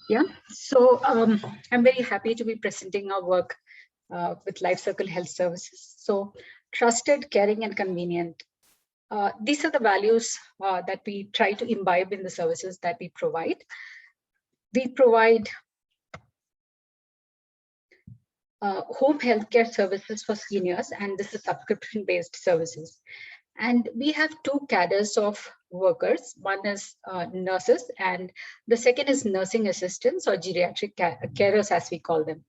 Yeah, so I'm very happy to be presenting our work with Life Circle Health Services. So trusted, caring, and convenient. These are the values that we try to imbibe in the services that we provide. We provide home healthcare services for seniors, and this is subscription-based services. And we have two cadres of workers. One is nurses, and the second is nursing assistants or geriatric carers, as we call them.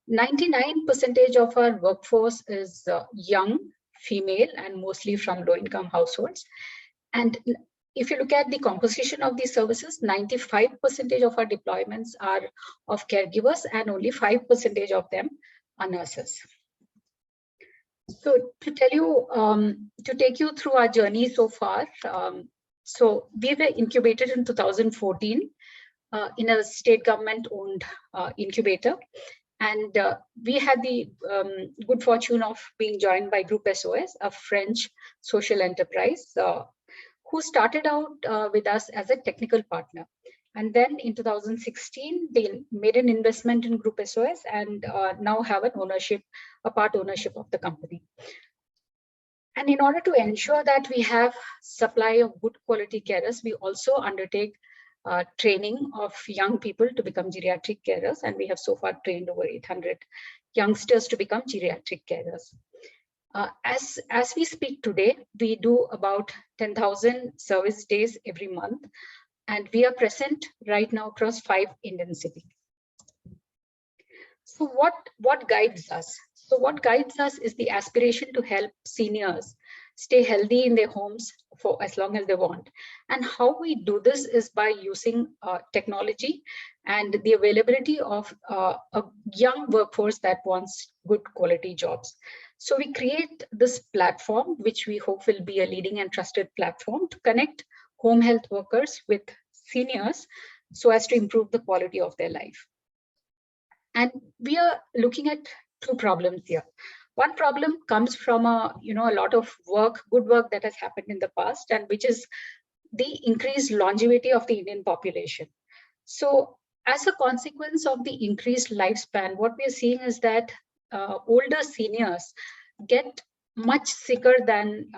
99% of our workforce is young, female, and mostly from low-income households. And if you look at the composition of these services, 95% of our deployments are of caregivers, and only 5% of them are nurses. So to tell you, to take you through our journey so far, so we were incubated in 2014 in a state government-owned incubator. And we had the good fortune of being joined by Group SOS, a French social enterprise, who started out with us as a technical partner. And then in 2016, they made an investment in Group SOS and now have an ownership, a part ownership of the company. And in order to ensure that we have supply of good quality carers, we also undertake training of young people to become geriatric carers. And we have so far trained over 800 youngsters to become geriatric carers. As we speak today, we do about 10,000 service days every month. And we are present right now across 5 Indian cities. So what guides us? So what guides us is the aspiration to help seniors stay healthy in their homes for as long as they want. And how we do this is by using technology and the availability of a young workforce that wants good quality jobs. So we create this platform, which we hope will be a leading and trusted platform to connect home health workers with seniors so as to improve the quality of their life. And we are looking at 2 problems here. One problem comes from a lot of work, good work that has happened in the past, and which is the increased longevity of the Indian population. So as a consequence of the increased lifespan, what we are seeing is that older seniors get much sicker than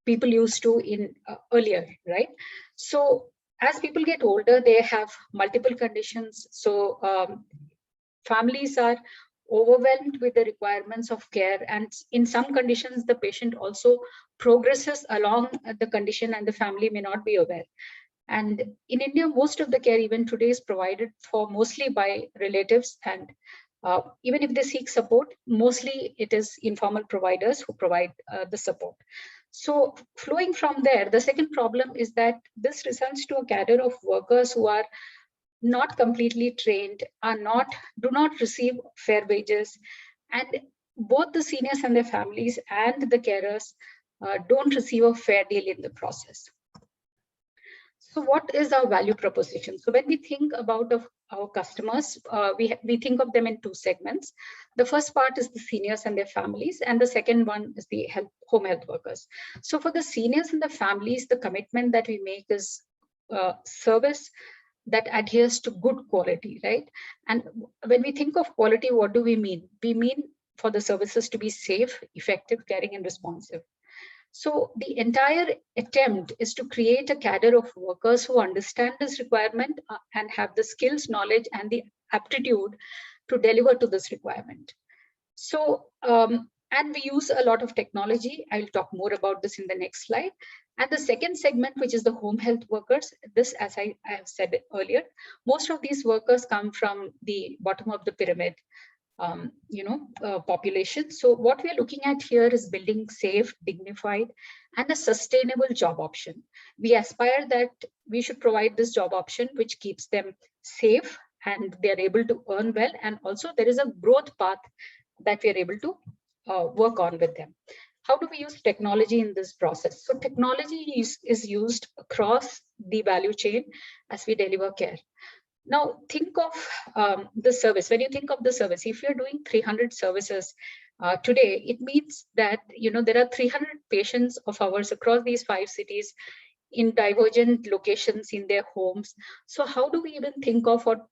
people used to in earlier, right? So as people get older, they have multiple conditions. So families are overwhelmed with the requirements of care, and in some conditions the patient also progresses along the condition and the family may not be aware. And in India, most of the care even today is provided for mostly by relatives, and even if they seek support, mostly it is informal providers who provide the support. So flowing from there, the second problem is that this results to a cadre of workers who are not completely trained, do not receive fair wages, and both the seniors and their families and the carers don't receive a fair deal in the process. So what is our value proposition? So when we think about our customers, we think of them in 2 segments. The first part is the seniors and their families, and the second one is the home health workers. So for the seniors and the families, the commitment that we make is service that adheres to good quality, right? And when we think of quality, what do we mean? We mean for the services to be safe, effective, caring, and responsive. So the entire attempt is to create a cadre of workers who understand this requirement and have the skills, knowledge, and the aptitude to deliver to this requirement. So, and we use a lot of technology. I'll talk more about this in the next slide. And the second segment, which is the home health workers, this, as I have said earlier, most of these workers come from the bottom of the pyramid population. So what we are looking at here is building safe, dignified, and a sustainable job option. We aspire that we should provide this job option which keeps them safe and they are able to earn well, and also there is a growth path that we are able to work on with them. How do we use technology in this process? So technology is used across the value chain as we deliver care. Now think of the service. When you think of the service, if you're doing 300 services today, it means that there are 300 patients of ours across these 5 cities, in divergent locations in their homes. So how do we even think of or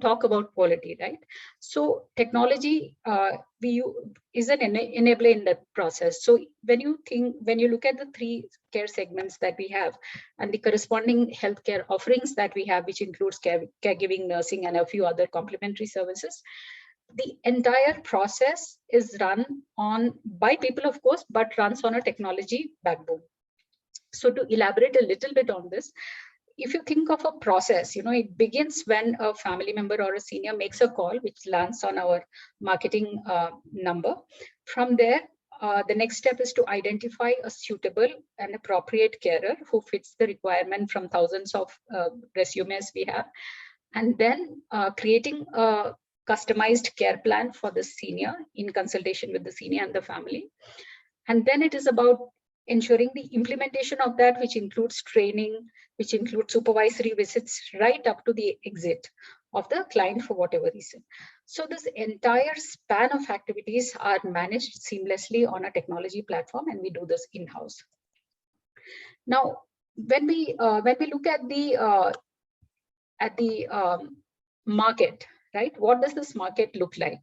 talk about quality, right? So technology is an enabler in that process. So when you look at the three care segments that we have and the corresponding healthcare offerings that we have, which includes caregiving, nursing, and a few other complementary services, the entire process is run by people, of course, but runs on a technology backbone. So to elaborate a little bit on this, if you think of a process, it begins when a family member or a senior makes a call, which lands on our marketing number. From there, the next step is to identify a suitable and appropriate carer who fits the requirement from thousands of resumes we have, and then creating a customized care plan for the senior in consultation with the senior and the family. And then it is about ensuring the implementation of that, which includes training, which includes supervisory visits, right up to the exit of the client for whatever reason. So this entire span of activities are managed seamlessly on a technology platform, and we do this in-house. Now, when we look at the market, right? What does this market look like?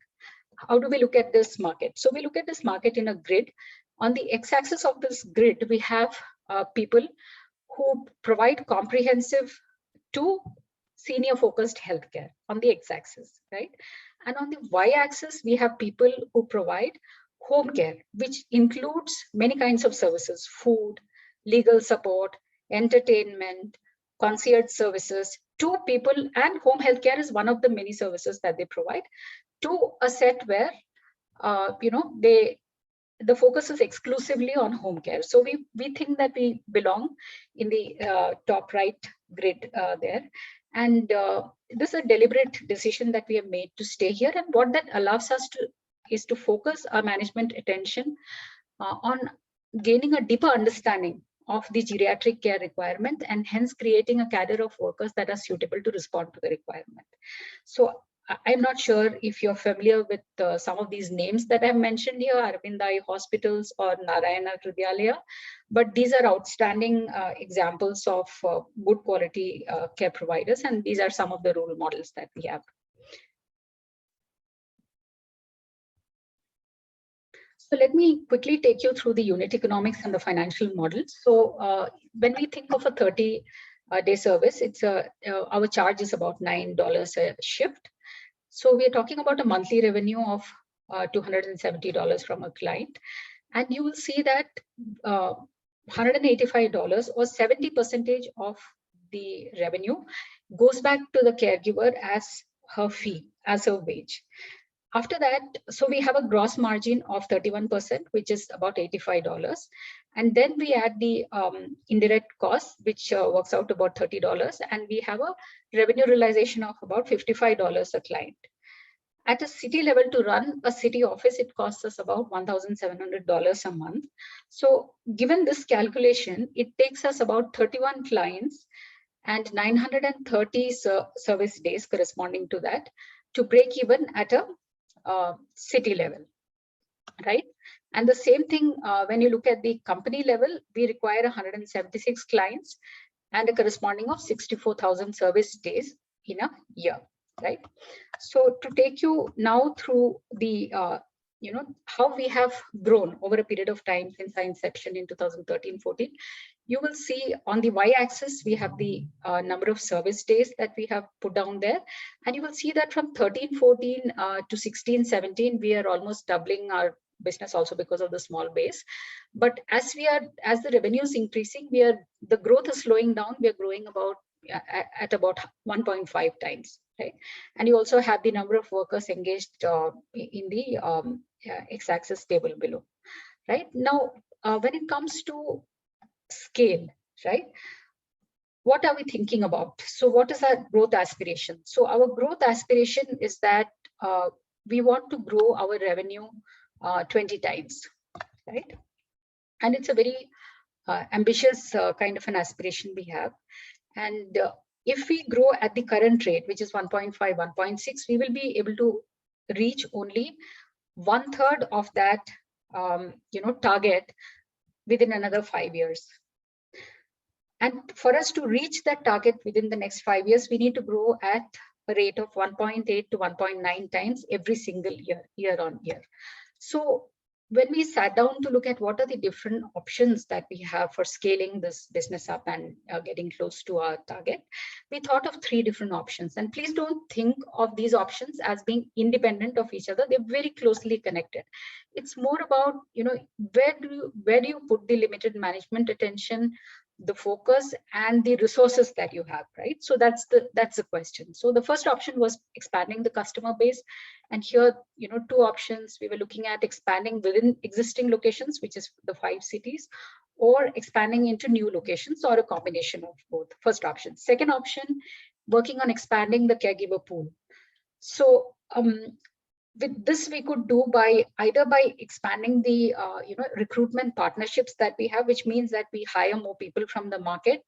How do we look at this market? So we look at this market in a grid. On the x-axis of this grid, we have people who provide comprehensive to senior-focused healthcare on the x-axis, right? And on the y-axis, we have people who provide home care, which includes many kinds of services: food, legal support, entertainment, concierge services to people, and home healthcare is one of the many services that they provide to a set where the focus is exclusively on home care. So we think that we belong in the top right grid there. And this is a deliberate decision that we have made to stay here. And what that allows us to is to focus our management attention on gaining a deeper understanding of the geriatric care requirement, and hence creating a cadre of workers that are suitable to respond to the requirement. So I'm not sure if you're familiar with some of these names that I've mentioned here, Arvindai Hospitals or Narayana Hridyalaya, but these are outstanding examples of good quality care providers, and these are some of the role models that we have. So let me quickly take you through the unit economics and the financial model. So when we think of a 30-day service, our charge is about $9 a shift. So we are talking about a monthly revenue of $270 from a client. And you will see that $185 or 70% of the revenue goes back to the caregiver as her fee, as her wage. After that, so we have a gross margin of 31%, which is about $85. And then we add the indirect costs, which works out about $30. And we have a revenue realization of about $55 a client. At a city level, to run a city office, it costs us about $1,700 a month. So given this calculation, it takes us about 31 clients and 930 service days corresponding to that to break even at a city level, right? And the same thing when you look at the company level, we require 176 clients and a corresponding of 64,000 service days in a year, right? So to take you now through the how we have grown over a period of time since our inception in 2013-14, you will see on the y-axis, we have the number of service days that we have put down there. And you will see that from 13-14 to 16-17, we are almost doubling our business also because of the small base. But as the revenue is increasing, the growth is slowing down. We are growing at about 1.5 times, right? And you also have the number of workers engaged in the x-axis table below, right? Now, when it comes to scale, right? What are we thinking about? So what is our growth aspiration? So our growth aspiration is that we want to grow our revenue 20 times, right? And it's a very ambitious kind of an aspiration we have. And if we grow at the current rate, which is 1.5, 1.6, we will be able to reach only 1/3 of that target within another 5 years. And for us to reach that target within the next 5 years, we need to grow at a rate of 1.8 to 1.9 times every single year on year. So when we sat down to look at what are the different options that we have for scaling this business up and getting close to our target, we thought of 3 different options. And please don't think of these options as being independent of each other. They're very closely connected. It's more about, where do you put the limited management attention, the focus, and the resources that you have, right? So that's the question. So the first option was expanding the customer base. And here, 2 options. We were looking at expanding within existing locations, which is the 5 cities, or expanding into new locations, or a combination of both. First option. Second option, working on expanding the caregiver pool. So with this, we could do either by expanding the recruitment partnerships that we have, which means that we hire more people from the market,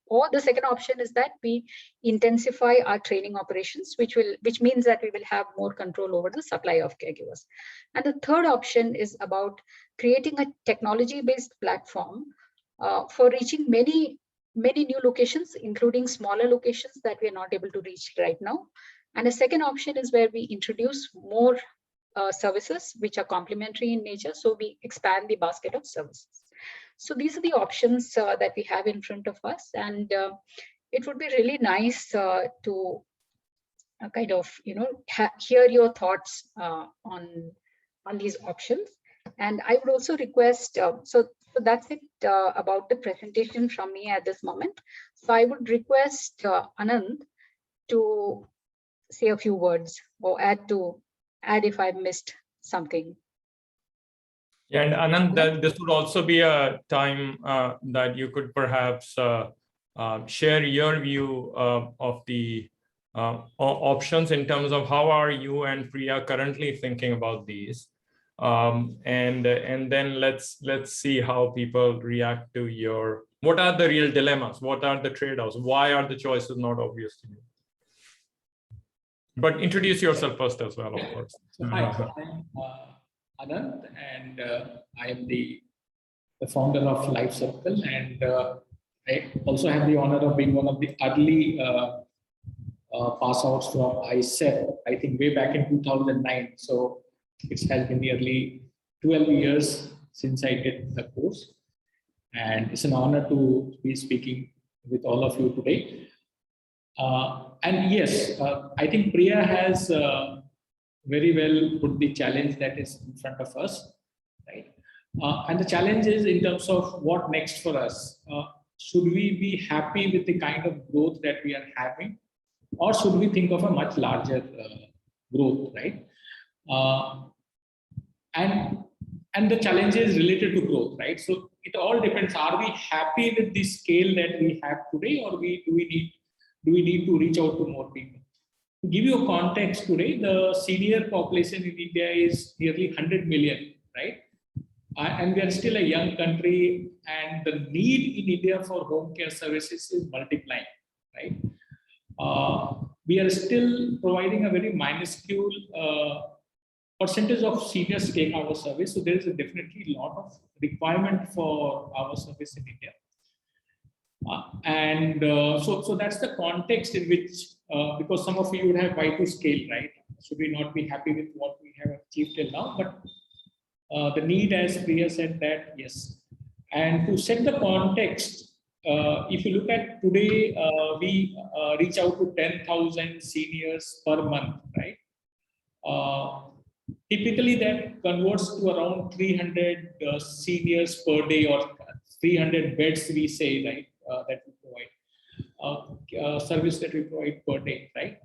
or the second option is that we intensify our training operations, which means that we will have more control over the supply of caregivers. And the third option is about creating a technology-based platform for reaching many new locations, including smaller locations that we are not able to reach right now. And a second option is where we introduce more services which are complementary in nature. So we expand the basket of services. So these are the options that we have in front of us. And it would be really nice to kind of, hear your thoughts on these options. And I would also request, so that's it about the presentation from me at this moment. So I would request Anant to say a few words or add if I've missed something. Yeah, and Anant, this would also be a time that you could perhaps share your view of the options in terms of how are you and Priya currently thinking about these, and then let's see how people react to what are the real dilemmas, what are the trade-offs, why are the choices not obvious to you? But introduce yourself first as well, of course. So hi, I'm Anant, and I am the founder of Life Circle, and I also have the honor of being one of the early pass outs from ISEP, I think way back in 2009. So it has been nearly 12 years since I did the course, and it's an honor to be speaking with all of you today. And yes, I think Priya has very well put the challenge that is in front of us, right? And the challenge is in terms of what next for us. Should we be happy with the kind of growth that we are having, or should we think of a much larger growth, right? And the challenge is related to growth, right? So it all depends. Are we happy with the scale that we have today, or do we need to reach out to more people? To give you a context, today the senior population in India is nearly 100 million, right? And we are still a young country, and the need in India for home care services is multiplying, right? We are still providing a very minuscule percentage of seniors take our service, so there is definitely a lot of requirement for our service in India. So that's the context in which, because some of you would have why to scale, right? Should we not be happy with what we have achieved till now? But the need, as Priya said, that yes. And to set the context, if you look at today, we reach out to 10,000 seniors per month, right? Typically that converts to around 300 seniors per day, or 300 beds, we say, right? That we provide, service that we provide per day, right?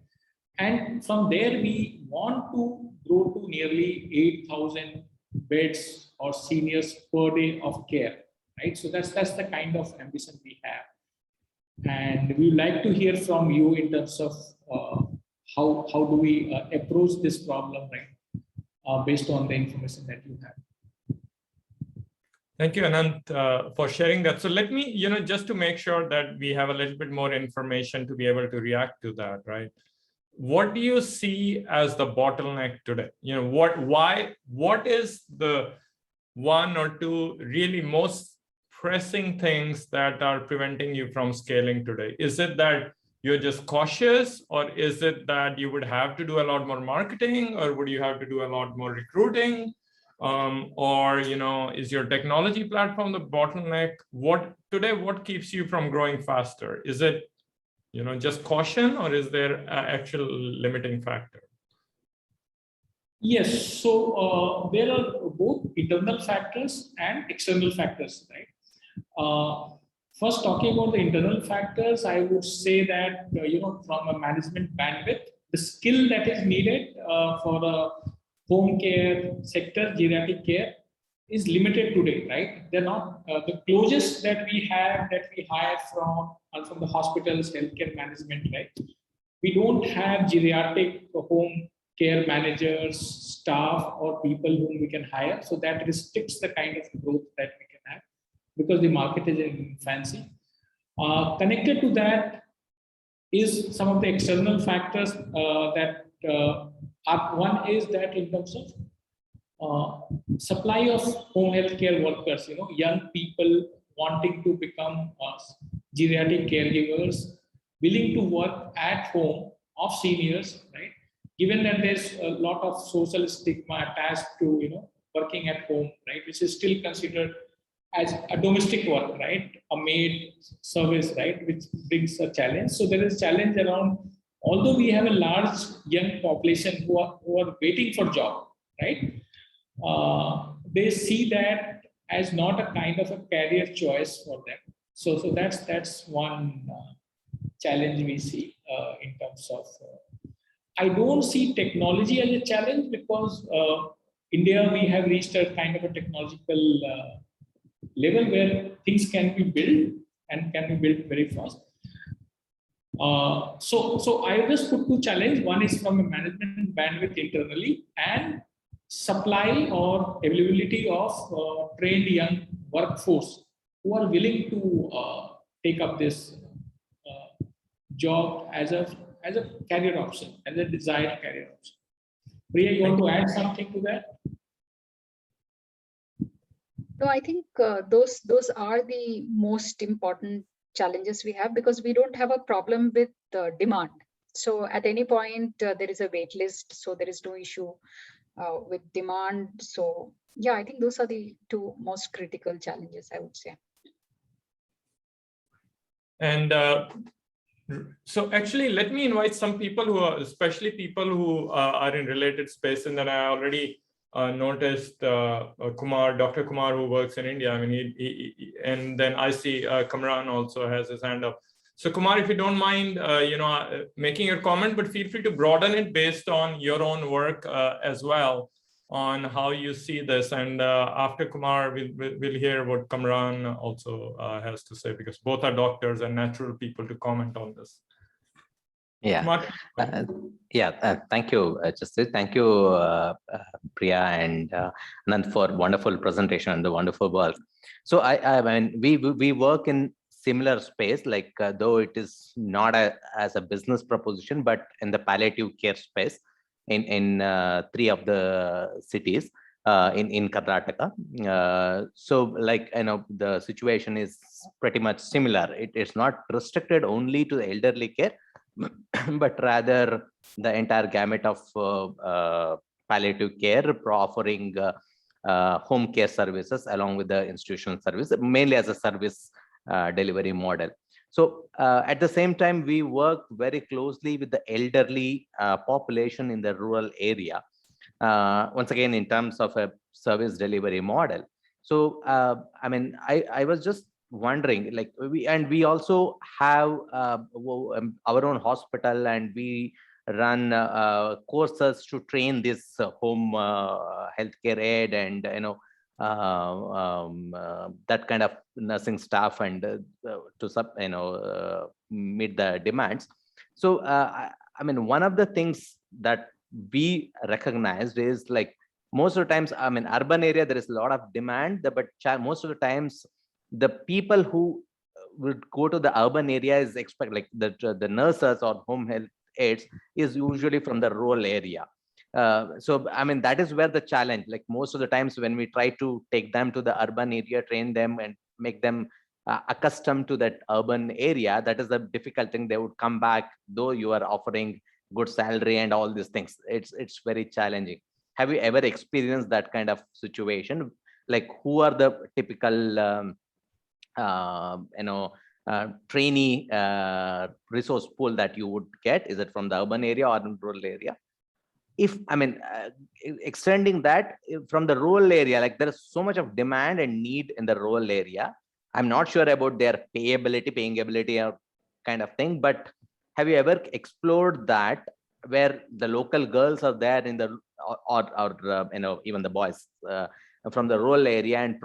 And from there, we want to grow to nearly 8,000 beds or seniors per day of care, right? So that's the kind of ambition we have. And we would like to hear from you in terms of how do we approach this problem, right? Based on the information that you have. Thank you, Anant, for sharing that. So let me, just to make sure that we have a little bit more information to be able to react to that, right? What do you see as the bottleneck today? What is the one or two really most pressing things that are preventing you from scaling today? Is it that you're just cautious, or is it that you would have to do a lot more marketing, or would you have to do a lot more recruiting? Or, is your technology platform the bottleneck? What keeps you from growing faster? Is it, just caution, or is there an actual limiting factor? Yes, so there are both internal factors and external factors, right? First, talking about the internal factors, I would say that from a management bandwidth, the skill that is needed for a home care sector, geriatric care, is limited today, right? They're not the closest that we have that we hire from the hospitals, healthcare management, right? We don't have geriatric home care managers, staff, or people whom we can hire. So that restricts the kind of growth that we can have because the market is in infancy. Connected to that is some of the external factors that one is that in terms of supply of home healthcare workers, young people wanting to become geriatric caregivers, willing to work at home of seniors, right? Given that there's a lot of social stigma attached to working at home, right, which is still considered as a domestic work, right, a maid service, right, which brings a challenge. So there is challenge around, although we have a large young population who are waiting for job, right, they see that as not a kind of a career choice for them. So that's one challenge we see in terms of. I don't see technology as a challenge because India, we have reached a kind of a technological level where things can be built and can be built very fast. So I just put two challenges. One is from a management bandwidth internally and supply or availability of trained young workforce who are willing to take up this job as a career option, as a desired career option. Priya, you want to add something to that? No, I think those are the most important challenges we have because we don't have a problem with demand. So at any point there is a wait list, so there is no issue with demand. So yeah, I think those are the two most critical challenges, I would say. And so actually, let me invite some people who are, especially people who are in related space. And then I already noticed Kumar, Dr. Kumar, who works in India. I mean, and then I see Kamran also has his hand up. So Kumar, if you don't mind, making your comment, but feel free to broaden it based on your own work as well on how you see this. And after Kumar, we'll hear what Kamran also has to say, because both are doctors and natural people to comment on this. Yeah. Thank you, Jasjit. Thank you, Priya and Anant, for wonderful presentation and the wonderful work. So I mean, we work in similar space, like though it is not as a business proposition, but in the palliative care space in 3 of the cities in Karnataka. So like, the situation is pretty much similar. It is not restricted only to the elderly care, but rather the entire gamut of palliative care, offering home care services along with the institutional service, mainly as a service delivery model. So at the same time, we work very closely with the elderly population in the rural area, once again, in terms of a service delivery model. So, I mean, I was just wondering, like, we also have our own hospital, and we run courses to train this home healthcare aide and that kind of nursing staff, and to meet the demands. So I mean, one of the things that we recognized is, like, most of the times, I mean, urban area, there is a lot of demand, but most of the times the people who would go to the urban area is like the nurses or home health aides is usually from the rural area. So I mean, that is where the challenge, like most of the times when we try to take them to the urban area, train them and make them accustomed to that urban area, that is the difficult thing. They would come back, though you are offering good salary and all these things. It's very challenging. Have you ever experienced that kind of situation? Like, who are the typical trainee resource pool that you would get? Is it from the urban area or in rural area? If extending that from the rural area, like there is so much of demand and need in the rural area. I'm not sure about their paying ability or kind of thing, but have you ever explored that, where the local girls are there in the or even the boys from the rural area, and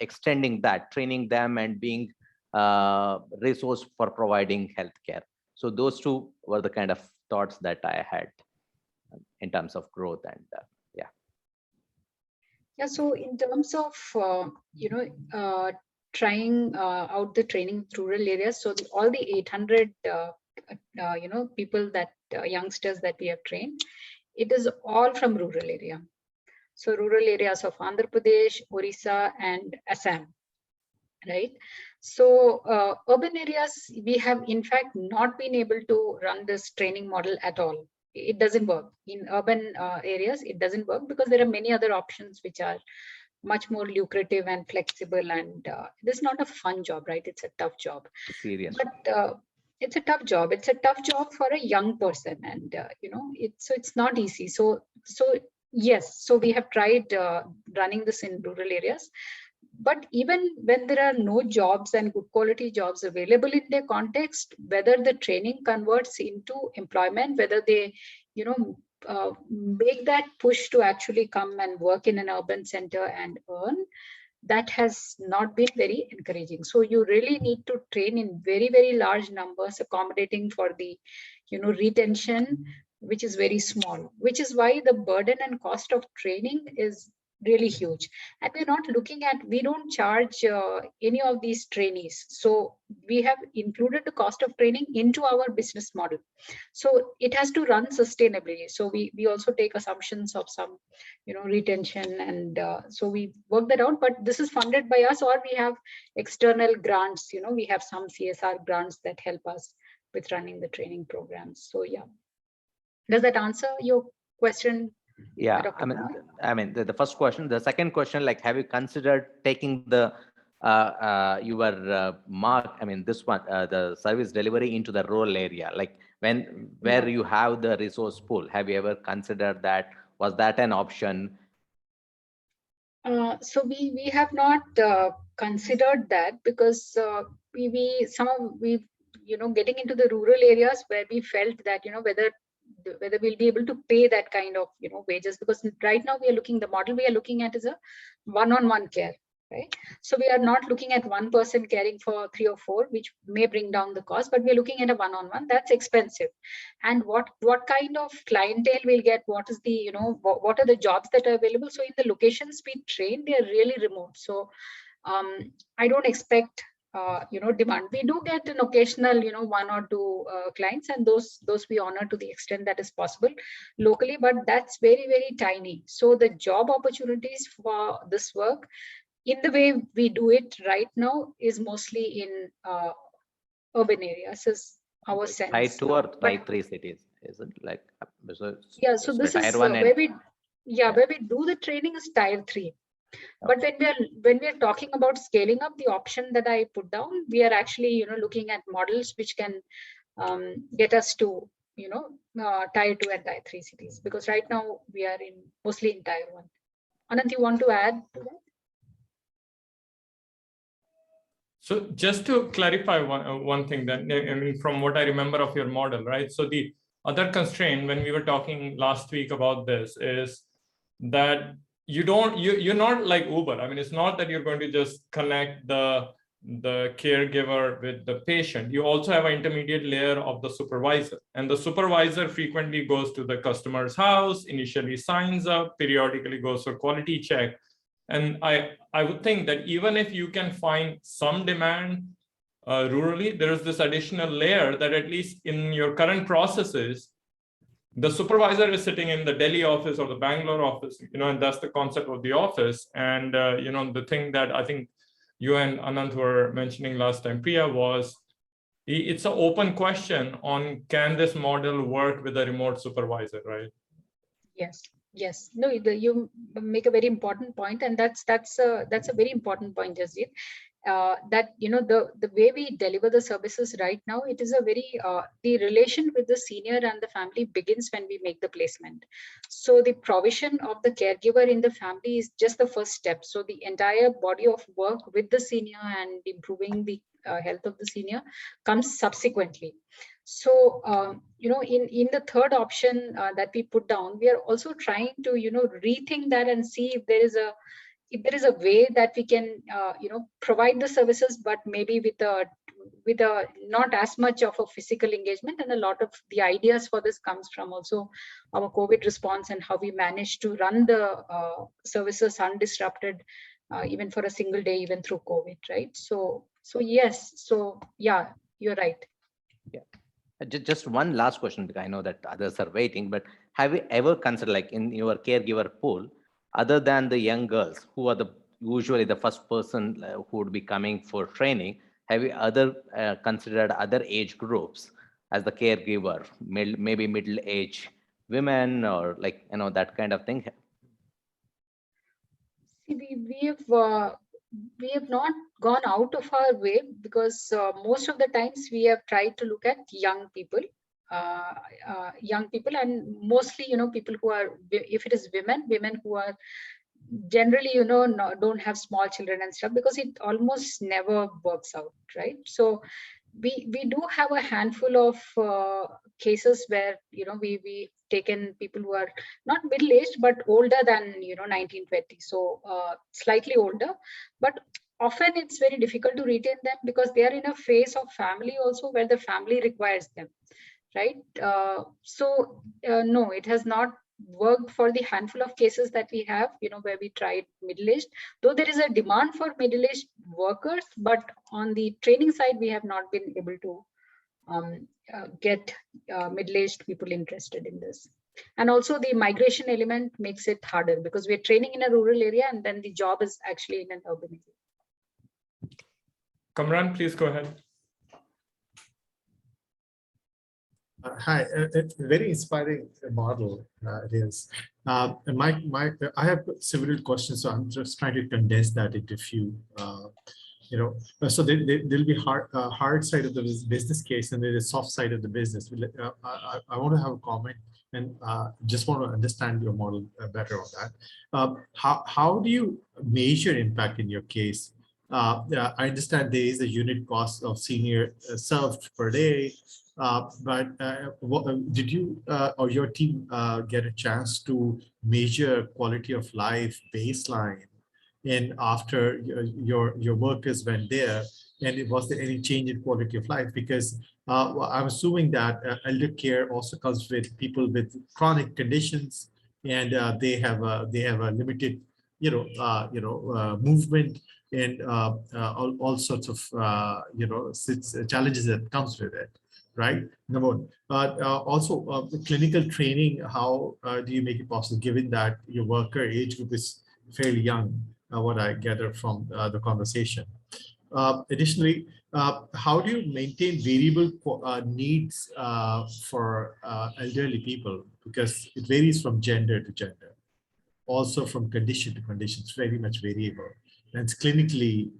extending that, training them and being resource for providing healthcare? So those two were the kind of thoughts that I had in terms of growth. And so in terms of trying out the training in rural areas, so all the 800 people that youngsters that we have trained, it is all from rural area. So rural areas of Andhra Pradesh, Orissa, and Assam, right? So urban areas, we have in fact not been able to run this training model at all. It doesn't work. In urban areas, it doesn't work because there are many other options which are much more lucrative and flexible, and this is not a fun job, right? It's a tough job. Serious. But it's a tough job. It's a tough job for a young person, and it's not easy. So yes, so we have tried running this in rural areas. But even when there are no jobs and good quality jobs available in their context, whether the training converts into employment, whether they, make that push to actually come and work in an urban center and earn, that has not been very encouraging. So you really need to train in very, very large numbers, accommodating for the, retention, which is very small, which is why the burden and cost of training is really huge. And we don't charge any of these trainees. So we have included the cost of training into our business model. So it has to run sustainably. So we also take assumptions of some, retention, and so we work that out, but this is funded by us, or we have external grants. We have some CSR grants that help us with running the training programs. So yeah. Does that answer your question? Yeah, the first question. The second question, like, have you considered taking the this one, the service delivery into the rural area, like where you have the resource pool? Have you ever considered that? Was that an option? So we have not considered that, because getting into the rural areas where we felt that whether we'll be able to pay that kind of wages, because right now the model we are looking at is a one-on-one care, right? So we are not looking at one person caring for 3 or 4, which may bring down the cost, but we're looking at a one-on-one. That's expensive. And what kind of clientele we'll get, what is the what are the jobs that are available? So in the locations we train, they are really remote. So I don't expect demand. We do get an occasional 1 or 2 clients, and those we honor to the extent that is possible locally, but that's very, very tiny. So the job opportunities for this work, in the way we do it right now, is mostly in urban areas, is our sense. Tier 2 or Tier 3 cities, is it? Like, so this is where we do the training is Tier 3. But when we are talking about scaling up, the option that I put down, we are actually looking at models which can get us to Tier 2 and Tier 3 cities, because right now we are mostly in Tier 1. Anant, you want to add to that? So just to clarify one thing, that from what I remember of your model, right? So the other constraint when we were talking last week about this is that you're not like Uber. It's not that you're going to just connect the caregiver with the patient. You also have an intermediate layer of the supervisor, and the supervisor frequently goes to the customer's house, initially signs up, periodically goes for quality check. And I would think that even if you can find some demand rurally, there is this additional layer that, at least in your current processes, the supervisor is sitting in the Delhi office or the Bangalore office, and that's the concept of the office. And, the thing that I think you and Anant were mentioning last time, Priya, was it's an open question on can this model work with a remote supervisor, right? Yes. Yes. No, you make a very important point, and that's a very important point, Jasjit. That the way we deliver the services right now, it is a very the relation with the senior and the family begins when we make the placement. So the provision of the caregiver in the family is just the first step. So the entire body of work with the senior and improving the health of the senior comes subsequently. So in the third option that we put down, we are also trying to rethink that and see if there is a way that we can provide the services, but maybe with a not as much of a physical engagement. And a lot of the ideas for this comes from also our COVID response and how we managed to run the services undisrupted even for a single day, even through COVID, right? So yes, so yeah, you're right. Yeah. Just one last question, because I know that others are waiting, but have you ever considered, like in your caregiver pool, other than the young girls who are usually the first person who would be coming for training, have you considered other age groups as the caregiver, maybe middle-aged women or that kind of thing? See, we have not gone out of our way, because most of the times we have tried to look at young people, and mostly people who are, if it is women who are generally don't have small children and stuff, because it almost never works out, right? So we do have a handful of cases where we taken people who are not middle aged but older than 1920, so slightly older, but often it's very difficult to retain them because they are in a phase of family also where the family requires them, right? No, it has not worked for the handful of cases that we have, where we tried middle-aged, though there is a demand for middle-aged workers, but on the training side, we have not been able to get middle-aged people interested in this. And also the migration element makes it harder because we're training in a rural area and then the job is actually in an urban area. Kamran, please go ahead. Hi, it's a very inspiring model. It is. I have several questions, so I'm just trying to condense that into a few. So there'll be hard side of the business case, and there's a soft side of the business. I want to have a comment, and just want to understand your model better on that. How do you measure impact in your case? I understand there is a unit cost of senior served per day. But did you or your team get a chance to measure quality of life baseline, and after your workers went there, and was there any change in quality of life? Because I'm assuming that elder care also comes with people with chronic conditions, and they have a limited movement, and all sorts of challenges that comes with it. Right, number one. Also, the clinical training, how do you make it possible, given that your worker age group is fairly young, what I gather from the conversation. Additionally, how do you maintain variable needs for elderly people? Because it varies from gender to gender, also from condition to condition. It's very much variable. And it's clinically,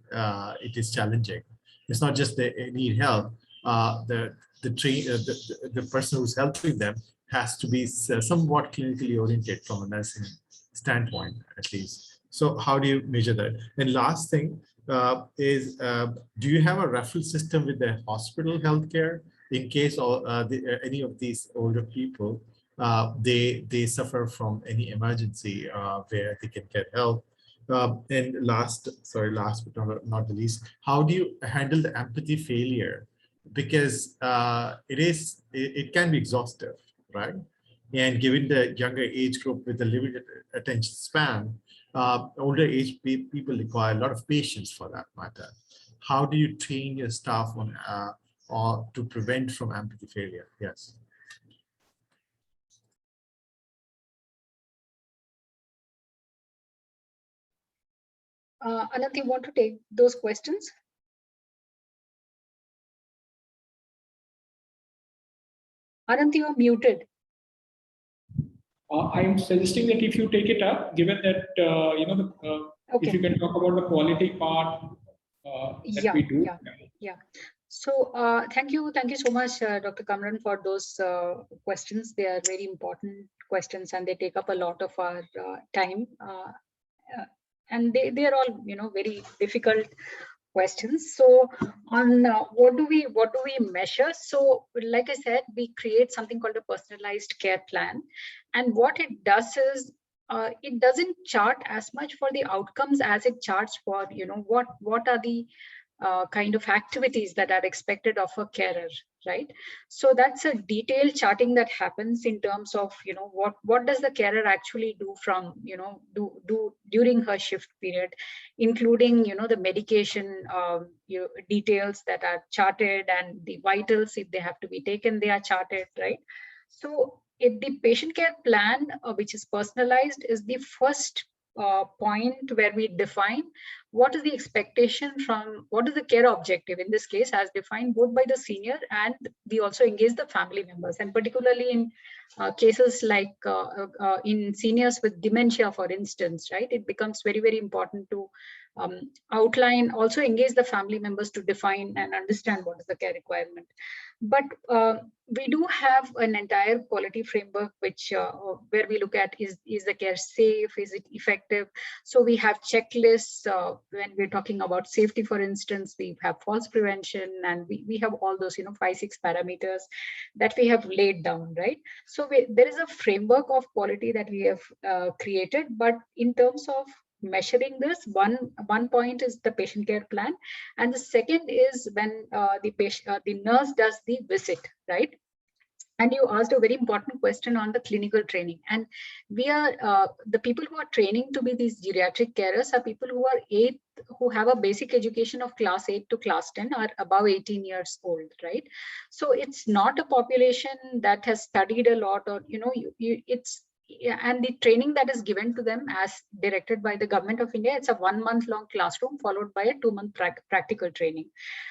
it is challenging. It's not just they need help. The person who's helping them has to be somewhat clinically oriented from a nursing standpoint, at least. So how do you measure that? And last thing is, do you have a referral system with the hospital healthcare in case any of these older people, they suffer from any emergency where they can get help? And last but not the least, how do you handle the empathy failure? Because it can be exhaustive, right? And given the younger age group with the limited attention span, older age people require a lot of patience for that matter. How do you train your staff on or to prevent from empathy failure? Yes. Anant, you want to take those questions? Anant, you are muted. I'm suggesting that if you take it up, given that, Okay. if you can talk about the quality part that we do. Yeah. So thank you so much, Dr. Kamran, for those questions. They are very important questions and they take up a lot of our time. And they are all, very difficult questions. So on what do we measure? So like I said, we create something called a personalized care plan. And what it does is it doesn't chart as much for the outcomes as it charts for, what are the kind of activities that are expected of a carer, right? So that's a detailed charting that happens in terms of, what does the carer actually do from, do during her shift period, including, the medication details that are charted, and the vitals, if they have to be taken, they are charted, right? So if the patient care plan, which is personalized, is the first point where we define what is the expectation from, what is the care objective in this case, as defined both by the senior, and we also engage the family members. And particularly in cases like in seniors with dementia, for instance, right, it becomes very, very important to outline, also engage the family members to define and understand what is the care requirement. But we do have an entire quality framework, which where we look at, is the care safe, is it effective? So we have checklists when we're talking about safety, for instance, we have false prevention, and we have all those 5-6 parameters that we have laid down, right? So there is a framework of quality that we have created. But in terms of measuring this, one point is the patient care plan, and the second is when the nurse does the visit, right? And you asked a very important question on the clinical training. And we are the people who are training to be these geriatric carers are people who are who have a basic education of class 8 to class 10, or above 18 years old, right? So it's not a population that has studied a lot, or it's, and the training that is given to them as directed by the government of India, it's a 1 month long classroom followed by a 2-month practical training.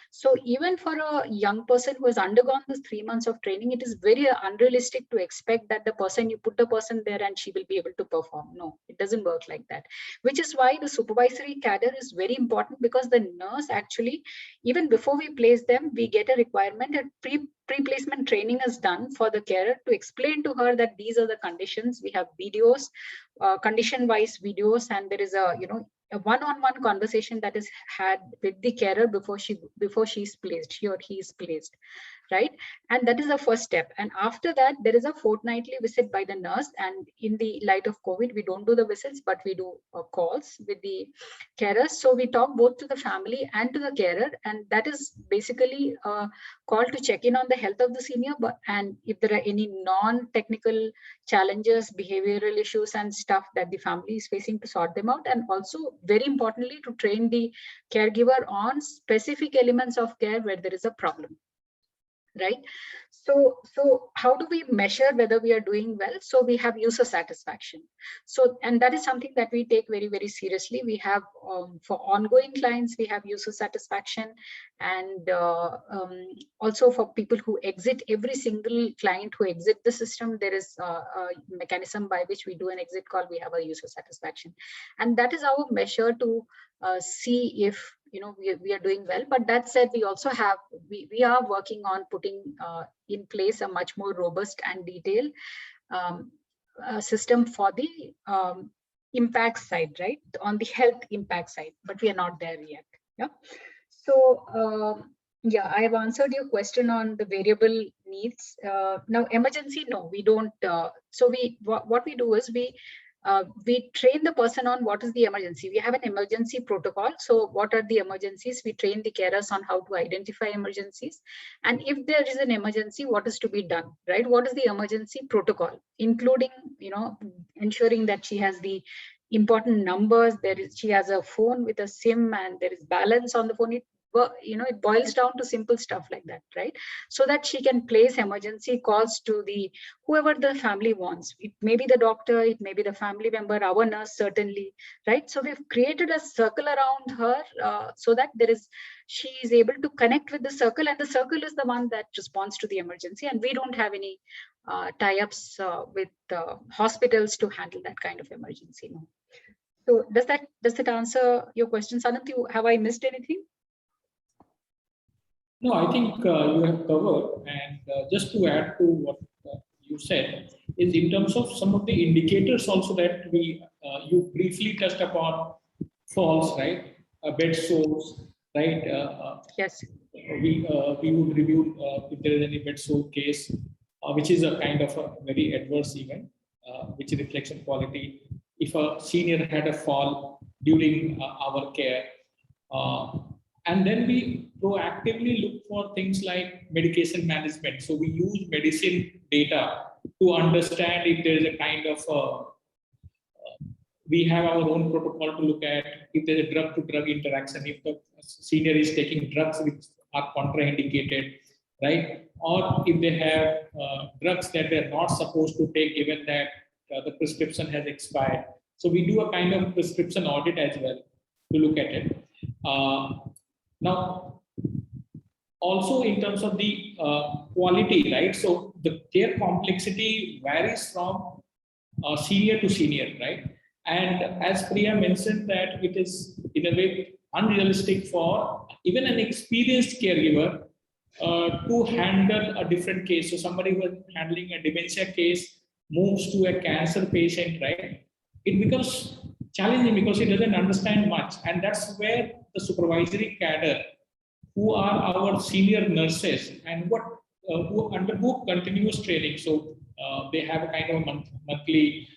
So even for a young person who has undergone this 3 months of training, it is very unrealistic to expect that you put the person there and she will be able to perform. No, it doesn't work like that, which is why the supervisory cadre is very important, because the nurse actually, even before we place them, we get a requirement that pre-placement training is done for the carer to explain to her that these are the conditions. We have videos, condition-wise videos, and there is a one-on-one conversation that is had with the carer before she is placed, she or he is placed, right? And that is the first step. And after that, there is a fortnightly visit by the nurse. And in the light of COVID, we don't do the visits, but we do calls with the carers. So we talk both to the family and to the carer, and that is basically a call to check in on the health of the senior, and if there are any non-technical challenges, behavioral issues and stuff that the family is facing, to sort them out. And also, very importantly, to train the caregiver on specific elements of care where there is a problem, right? So how do we measure whether we are doing well? So we have user satisfaction. So, and that is something that we take very, very seriously. We have for ongoing clients, we have user satisfaction, and also for people who exit, every single client who exit the system, there is a mechanism by which we do an exit call. We have a user satisfaction, and that is our measure to see if we are doing well. But that said, we also have, we are working on putting in place a much more robust and detailed system for the impact side, right? On the health impact side, but we are not there yet. Yeah. So yeah, I have answered your question on the variable needs. Now, emergency, no, we don't. So what we do is we train the person on what is the emergency. We have an emergency protocol. So what are the emergencies? We train the carers on how to identify emergencies. And if there is an emergency, what is to be done, right? What is the emergency protocol, including, ensuring that she has the important numbers. She has a phone with a SIM, and there is balance on the phone. it boils down to simple stuff like that, right? So that she can place emergency calls to whoever the family wants. It may be the doctor, it may be the family member, our nurse, certainly, right? So we've created a circle around her so that she is able to connect with the circle, and the circle is the one that responds to the emergency, and we don't have any tie-ups with hospitals to handle that kind of emergency. No. So does that answer your question, Anant? Have I missed anything? No, I think you have covered. And just to add to what you said, is in terms of some of the indicators also that you briefly touched upon: falls, right? Bed sores, right? Yes. We would review if there is any bed sore case, which is a kind of a very adverse event, which reflects on quality. If a senior had a fall during our care, and then we proactively look for things like medication management. So we use medicine data to understand if there is a kind of we have our own protocol to look at if there's a drug-to-drug interaction, if the senior is taking drugs which are contraindicated, right? Or if they have drugs that they're not supposed to take, given that the prescription has expired. So we do a kind of prescription audit as well to look at it. Now, also in terms of the quality, right? So the care complexity varies from senior to senior, right? And as Priya mentioned, that it is in a way unrealistic for even an experienced caregiver to handle a different case. So somebody who is handling a dementia case moves to a cancer patient, right? It becomes challenging because he doesn't understand much. And that's where the supervisory cadre, who are our senior nurses and who undergo continuous training. So they have a kind of monthly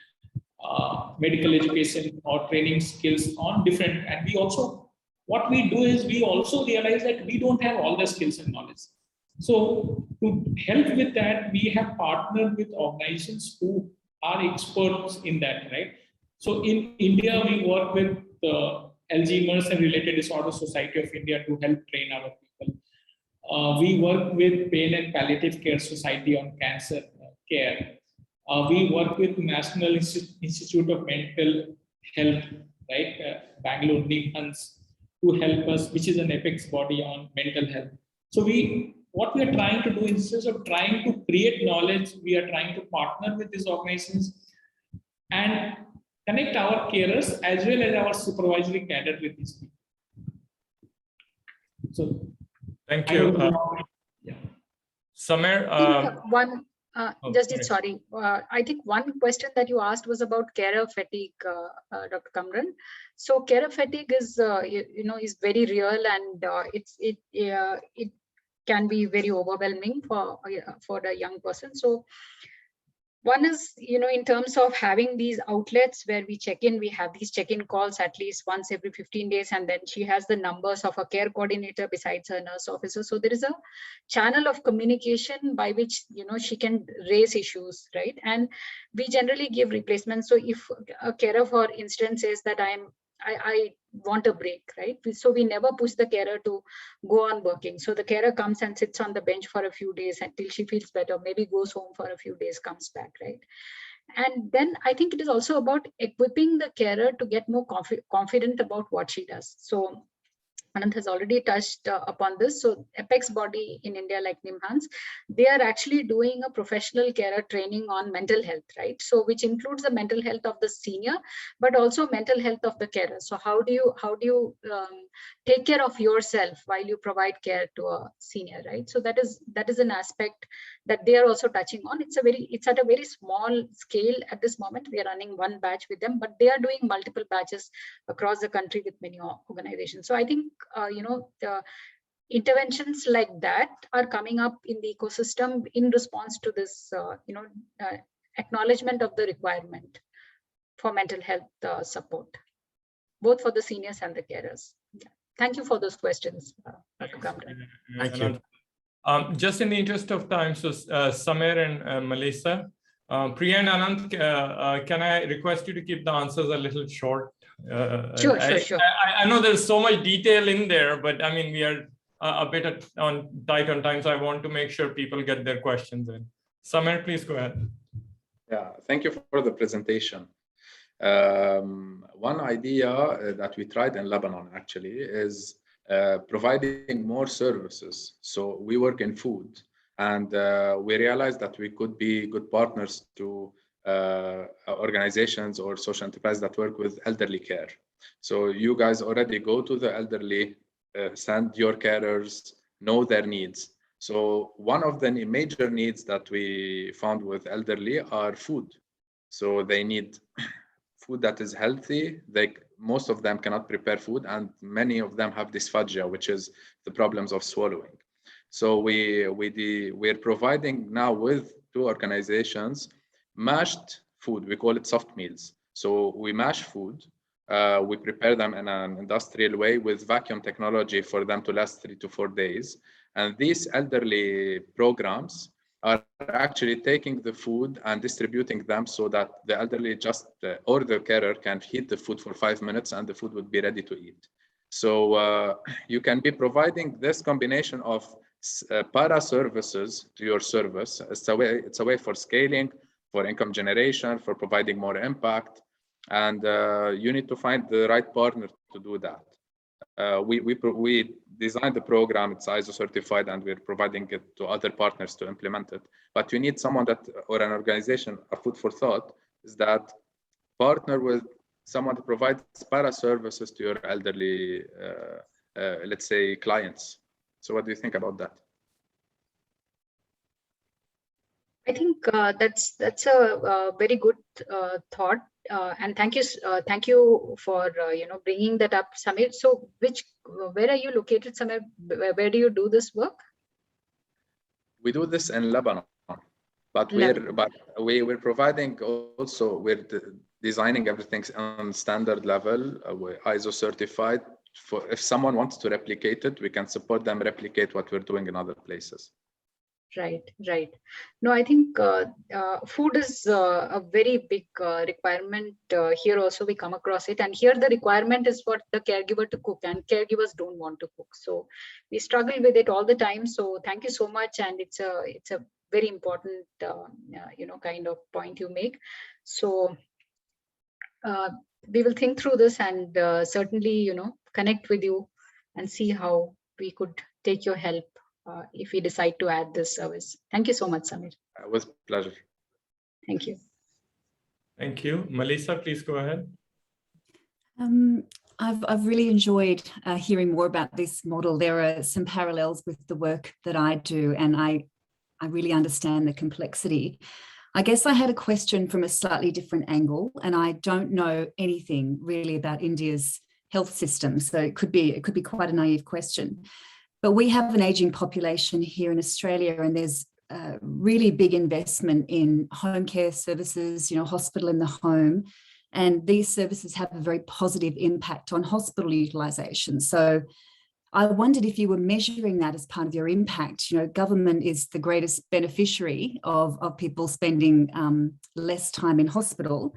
medical education or training skills on different. And we also, what we do is we also realize that we don't have all the skills and knowledge. So to help with that, we have partnered with organizations who are experts in that, right? So in India, we work with the Alzheimer's and Related Disorders Society of India to help train our people. We work with Pain and Palliative Care Society on cancer care. We work with National Institute of Mental Health, right? Bangalore NIMHANS, to help us, which is an apex body on mental health. So what we are trying to do, instead of trying to create knowledge, we are trying to partner with these organizations and connect our carers as well as our supervisory cadre with these people. So, thank you. Yeah. Samir, Jasjit, sorry. I think one question that you asked was about carer fatigue, Dr. Kamran. So carer fatigue is, is very real, and it can be very overwhelming for a young person. So one is, in terms of having these outlets where we check in, we have these check-in calls at least once every 15 days, and then she has the numbers of a care coordinator besides her nurse officer. So there is a channel of communication by which, she can raise issues, right? And we generally give replacements. So if a carer, for instance, says that I want a break, right? So we never push the carer to go on working. So the carer comes and sits on the bench for a few days until she feels better, maybe goes home for a few days, comes back, right? And then I think it is also about equipping the carer to get more confident about what she does. So Anant has already touched upon this. So apex body in India, like NIMHANS, they are actually doing a professional carer training on mental health, right? So which includes the mental health of the senior, but also mental health of the carer. So how do you take care of yourself while you provide care to a senior, right? So that is an aspect that they are also touching on. It's at a very small scale at this moment. We are running one batch with them, but they are doing multiple batches across the country with many organizations. So I think the interventions like that are coming up in the ecosystem in response to this acknowledgement of the requirement for mental health support, both for the seniors and the carers. Yeah. Thank you for those questions, Dr. Kamran. Thank you. Just in the interest of time, so Samir and Melissa, Priya and Anant, can I request you to keep the answers a little short? Sure. I know there's so much detail in there, but I mean, we are a bit tight on time, so I want to make sure people get their questions in. Samir, please go ahead. Yeah, thank you for the presentation. One idea that we tried in Lebanon actually is providing more services. So we work in food, and we realized that we could be good partners to organizations or social enterprises that work with elderly care. So you guys already go to the elderly, send your carers, know their needs. So one of the major needs that we found with elderly are food. So they need food that is healthy. Most of them cannot prepare food, and many of them have dysphagia, which is the problems of swallowing. So we're providing now with 2 organizations mashed food. We call it soft meals. So we mash food. We prepare them in an industrial way with vacuum technology for them to last 3 to 4 days. And these elderly programs are actually taking the food and distributing them so that the elderly or the carer can heat the food for 5 minutes and the food would be ready to eat. So you can be providing this combination of para services to your service. It's a way for scaling, for income generation, for providing more impact. And you need to find the right partner to do that. We designed the program, it's ISO certified, and we're providing it to other partners to implement it. But you need someone or an organization, a food for thought, is that partner with someone to provide para services to your elderly, let's say, clients. So what do you think about that? I think that's a very good thought, and thank you for bringing that up, Samir. So where are you located, Samir? Where do you do this work? We do this in Lebanon, but we're providing also, we're designing everything on standard level. We're ISO certified. For if someone wants to replicate it, we can support them replicate what we're doing in other places. Right. No, I think food is a very big requirement. Here also we come across it, and here the requirement is for the caregiver to cook, and caregivers don't want to cook. So we struggle with it all the time. So thank you so much, and it's a very important kind of point you make. So we will think through this and certainly connect with you and see how we could take your help. If we decide to add this service. Thank you so much, Samir. It was a pleasure. Thank you. Thank you. Melissa, please go ahead. I've really enjoyed hearing more about this model. There are some parallels with the work that I do, and I really understand the complexity. I guess I had a question from a slightly different angle, and I don't know anything really about India's health system, so it could be quite a naive question. But we have an aging population here in Australia, and there's a really big investment in home care services, hospital in the home. And these services have a very positive impact on hospital utilisation. So I wondered if you were measuring that as part of your impact. Government is the greatest beneficiary of people spending less time in hospital.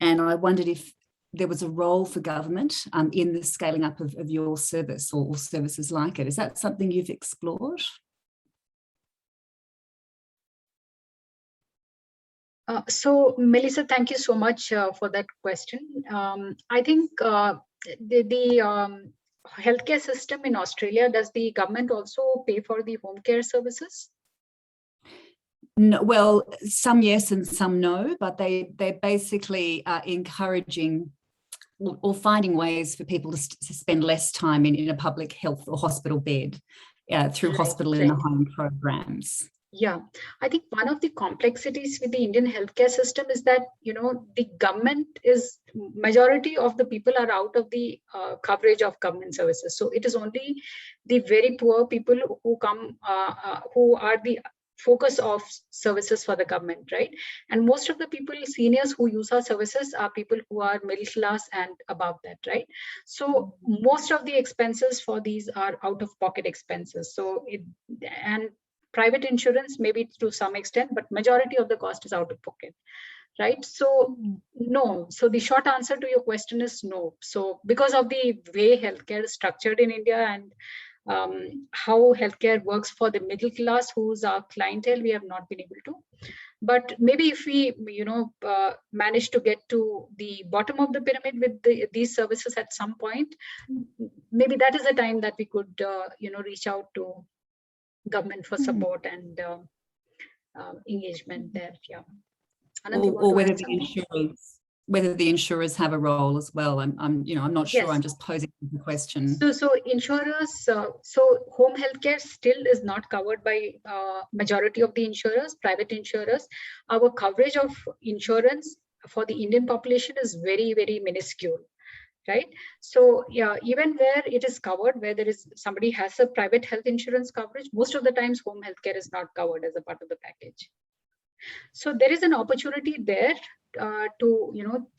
And I wondered if there was a role for government in the scaling up of your service or services like it. Is that something you've explored? So, Melissa, thank you so much for that question. I think the healthcare system in Australia, does the government also pay for the home care services? No, well, some yes and some no, but they basically are encouraging or finding ways for people to spend less time in a public health or hospital bed through hospital in the home programs. Yeah, I think one of the complexities with the Indian healthcare system is that, the government majority of the people are out of the coverage of government services. So it is only the very poor people who come, who are the focus of services for the government, right? And most of the people, seniors who use our services are people who are middle class and above that, right? So most of the expenses for these are out of pocket expenses. So and private insurance maybe to some extent, but majority of the cost is out of pocket. right? So no. So the short answer to your question is no. So because of the way healthcare is structured in India and how healthcare works for the middle class, who's our clientele, we have not been able to. But maybe if we, manage to get to the bottom of the pyramid with these services at some point, maybe that is the time that we could, reach out to government for support and engagement there. Yeah. Anant, or whether the insurers have a role as well. I'm not sure. Yes. I'm just posing the question. So insurers, so home healthcare still is not covered by majority of the insurers, private insurers. Our coverage of insurance for the Indian population is very, very minuscule, right? So yeah, even where it is covered, where there is somebody has a private health insurance coverage, most of the times home healthcare is not covered as a part of the package. So there is an opportunity there to,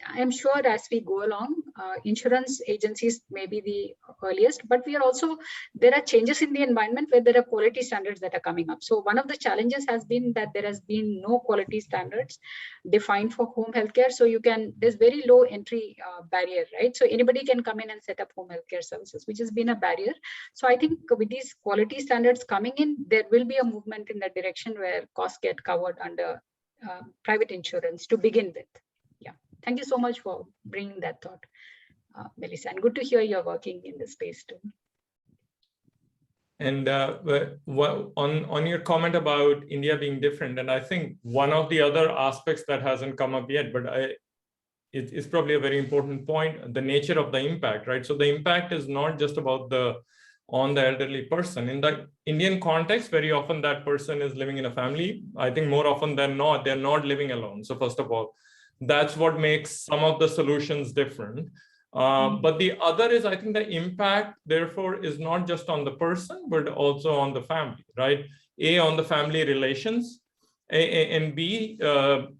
I'm sure as we go along, insurance agencies may be the earliest, but we are also, there are changes in the environment where there are quality standards that are coming up. So one of the challenges has been that there has been no quality standards defined for home healthcare. So there's very low entry barrier, right? So anybody can come in and set up home healthcare services, which has been a barrier. So I think with these quality standards coming in, there will be a movement in that direction where costs get covered under private insurance to begin with. Yeah, thank you so much for bringing that thought, Melissa, and good to hear you're working in this space too. And on your comment about India being different, and I think one of the other aspects that hasn't come up yet, but it's probably a very important point, the nature of the impact, right? So the impact is not just about on the elderly person. In the Indian context, very often that person is living in a family. I think more often than not, they're not living alone. So first of all, that's what makes some of the solutions different. But the other is, I think the impact, therefore, is not just on the person, but also on the family, right? A, on the family relations, and B,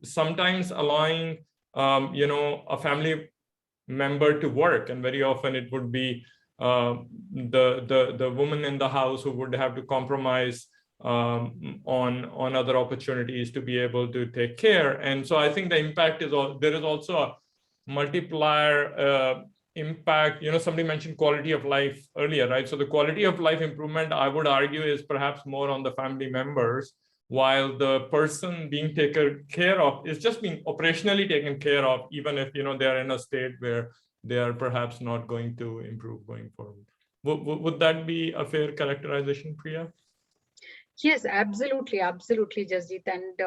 sometimes allowing, a family member to work. And very often it would be the woman in the house who would have to compromise on other opportunities to be able to take care. And so I think the impact is there is also a multiplier impact. Somebody mentioned quality of life earlier, right? So the quality of life improvement, I would argue, is perhaps more on the family members, while the person being taken care of is just being operationally taken care of, even if they are in a state where they are perhaps not going to improve going forward. Would that be a fair characterization, Priya? Yes, absolutely, Jasjit. And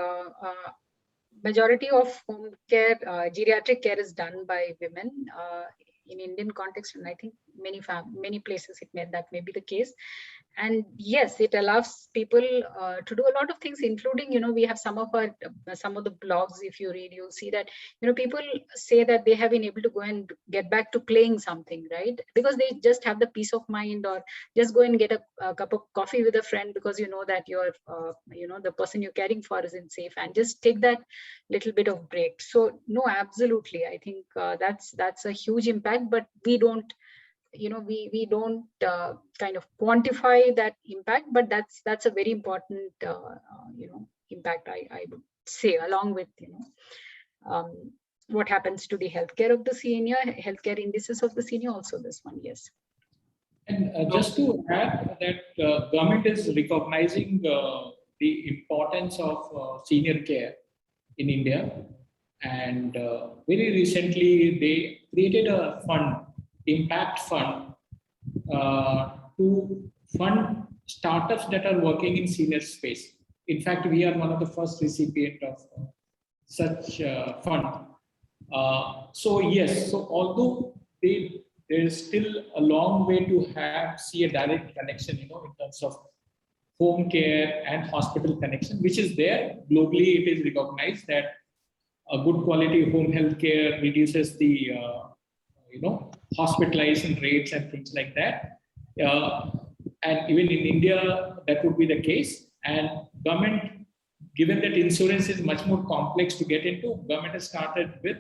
majority of home care, geriatric care is done by women in Indian context, and I think many places that may be the case. And yes, it allows people to do a lot of things, including, we have some of the blogs, if you read, you'll see that, people say that they have been able to go and get back to playing something, right? Because they just have the peace of mind, or just go and get a cup of coffee with a friend because you know that you're, the person you're caring for isn't safe, and just take that little bit of break. So no, absolutely. I think that's a huge impact, but we don't, we don't kind of quantify that impact, but that's a very important impact, I would say, along with what happens to the healthcare of the senior, healthcare indices of the senior, also this one. Yes. And just to add that government is recognizing the importance of senior care in India, and very recently they created a fund, impact fund, to fund startups that are working in senior space. In fact, we are one of the first recipient of such fund. So yes, so although there is still a long way to see a direct connection, in terms of home care and hospital connection, which is there globally. It is recognized that a good quality home health care reduces the hospitalization rates and things like that. And even in India, that would be the case. And government, given that insurance is much more complex to get into, government has started with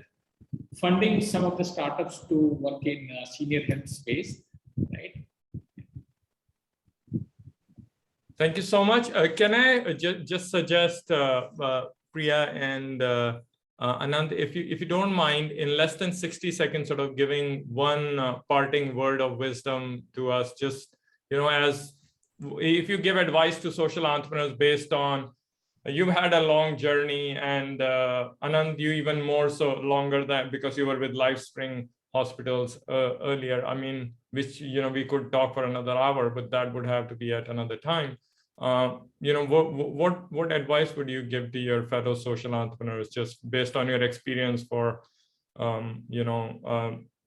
funding some of the startups to work in senior health space, right? Thank you so much. Can I just suggest, Priya and Anant, if you don't mind, in less than 60 seconds, sort of giving one parting word of wisdom to us, just, as if you give advice to social entrepreneurs based on, you've had a long journey, and Anant, you even more so longer than, because you were with LifeSpring Hospitals earlier. I mean, which, we could talk for another hour, but that would have to be at another time. What advice would you give to your fellow social entrepreneurs, just based on your experience for,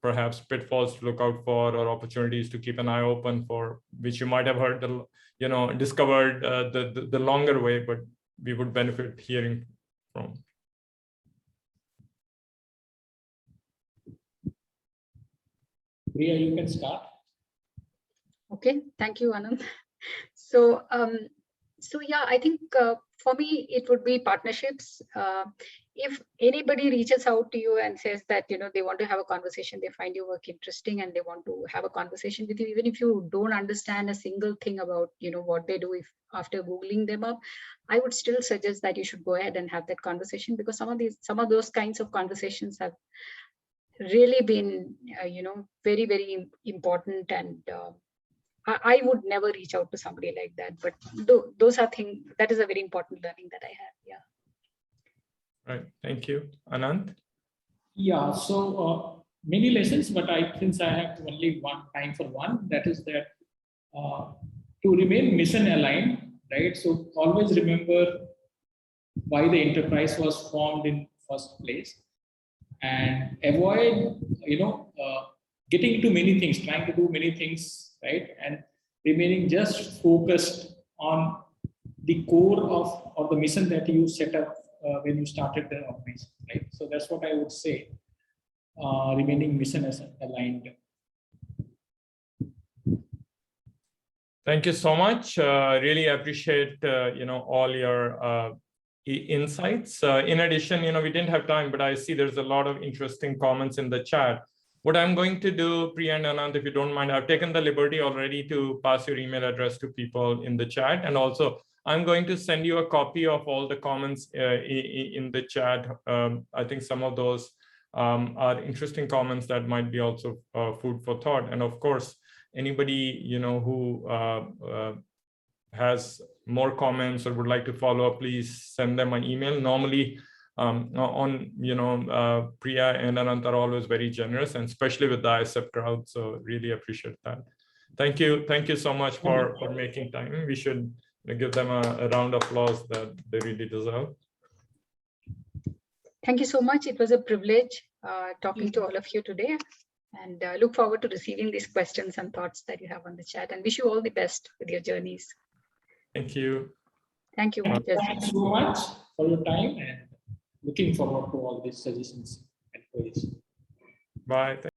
perhaps pitfalls to look out for, or opportunities to keep an eye open for, which you might have heard, discovered the longer way, but we would benefit hearing from. Priya, you can start. Okay, thank you, Anand. So, yeah, I think for me, it would be partnerships. If anybody reaches out to you and says that, they want to have a conversation, they find your work interesting and they want to have a conversation with you, even if you don't understand a single thing about, what they do, if after Googling them up, I would still suggest that you should go ahead and have that conversation, because some of those kinds of conversations have really been, very, very important. And I would never reach out to somebody like that, but those are things, that is a very important learning that I have. Yeah. Right. Thank you. Anant? Yeah, so many lessons, but since I have only one time for one, that is that to remain mission aligned, right? So always remember why the enterprise was formed in first place, and avoid, getting into many things, trying to do many things, right? And remaining just focused on the core of, or the mission that you set up when you started the organization, right? So that's what I would say, remaining mission aligned. Thank you so much. Really appreciate, all your insights. In addition, we didn't have time, but I see there's a lot of interesting comments in the chat. What I'm going to do, Priya and Anant, if you don't mind, I've taken the liberty already to pass your email address to people in the chat. And also, I'm going to send you a copy of all the comments in the chat. I think some of those are interesting comments that might be also food for thought. And of course, anybody, who has more comments or would like to follow up, please send them an email. Normally, Priya and Anant are always very generous, and especially with the ISEP crowd. So really appreciate that. Thank you so much for making time. We should give them a round of applause that they really deserve. Thank you so much. It was a privilege talking to all of you today, and look forward to receiving these questions and thoughts that you have on the chat, and wish you all the best with your journeys. Thank you. Thank you. Thank you so much for your time, and looking forward to all these suggestions and queries. Bye.